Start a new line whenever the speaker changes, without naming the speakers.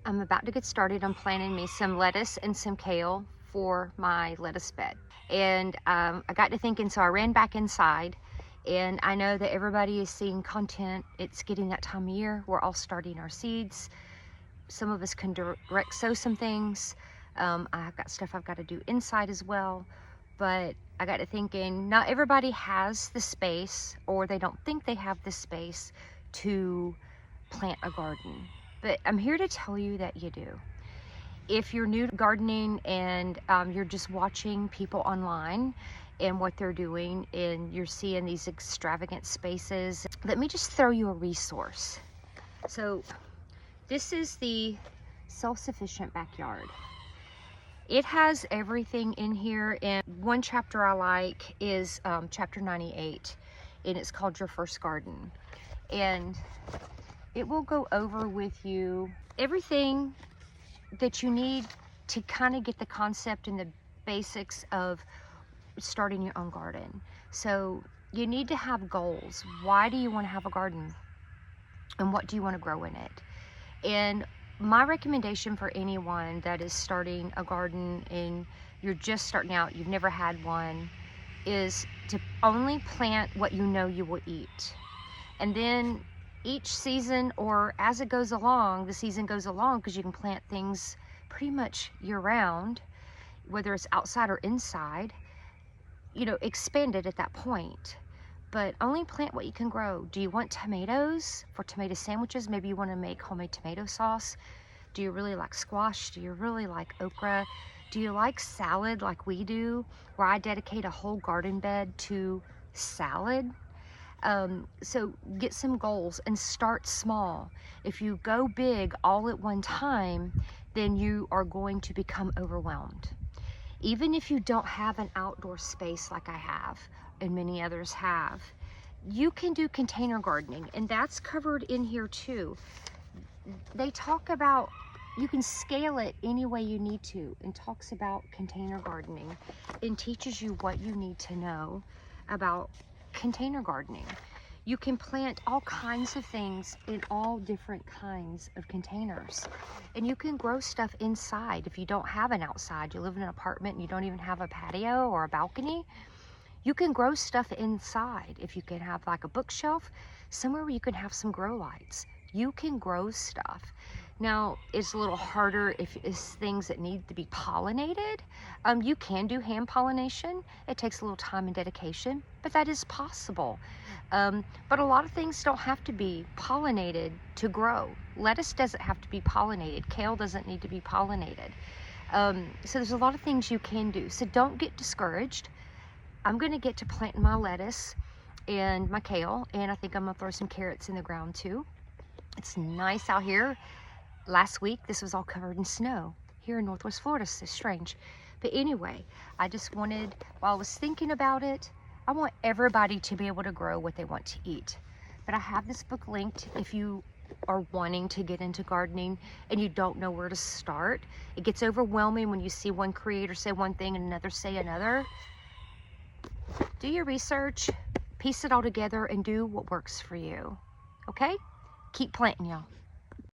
I'm about to get started on planting me some lettuce and some kale for my lettuce bed. And I got to thinking, so I ran back inside, and I know that everybody is seeing content. It's getting that time of year. We're all starting our seeds. Some of us can direct sow some things. I've got stuff I've got to do inside as well. But I got to thinking, not everybody has the space, or they don't think they have the space to plant a garden. But I'm here to tell you that you do. If you're new to gardening and you're just watching people online and what they're doing, and you're seeing these extravagant spaces, let me just throw you a resource. So this is the Self-Sufficient Backyard. It has everything in here, and one chapter I like is chapter 98, and it's called Your First Garden. And it will go over with you everything that you need to kind of get the concept and the basics of starting your own garden. So you need to have goals. Why do you want to have a garden? And what do you want to grow in it? And my recommendation for anyone that is starting a garden and you're just starting out, you've never had one, is to only plant what you know you will eat. And then each season, or as it goes along, the season goes along, because you can plant things pretty much year round, whether it's outside or inside, you know, expand it at that point. But only plant what you can grow. Do you want tomatoes for tomato sandwiches? Maybe you want to make homemade tomato sauce. Do you really like squash? Do you really like okra? Do you like salad like we do, where I dedicate a whole garden bed to salad? So get some goals and start small. If you go big all at one time, then you are going to become overwhelmed. Even if you don't have an outdoor space like I have and many others have, you can do container gardening, and that's covered in here too. They talk about you can scale it any way you need to, and talks about container gardening and teaches you what you need to know about container gardening. You can plant all kinds of things in all different kinds of containers, and you can grow stuff inside. If you don't have an outside, you live in an apartment and you don't even have a patio or a balcony, you can grow stuff inside. If you can have like a bookshelf, somewhere where you can have some grow lights, you can grow stuff. Now, it's a little harder if it's things that need to be pollinated. You can do hand pollination. It takes a little time and dedication, but that is possible. But a lot of things don't have to be pollinated to grow. Lettuce doesn't have to be pollinated. Kale doesn't need to be pollinated. So there's a lot of things you can do. So don't get discouraged. I'm gonna get to planting my lettuce and my kale, and I think I'm gonna throw some carrots in the ground too. It's nice out here. Last week, this was all covered in snow here in Northwest Florida. So strange. But anyway, I just wanted, while I was thinking about it, I want everybody to be able to grow what they want to eat. But I have this book linked if you are wanting to get into gardening and you don't know where to start. It gets overwhelming when you see one creator say one thing and another say another. Do your research, piece it all together, and do what works for you. Okay? Keep planting, y'all.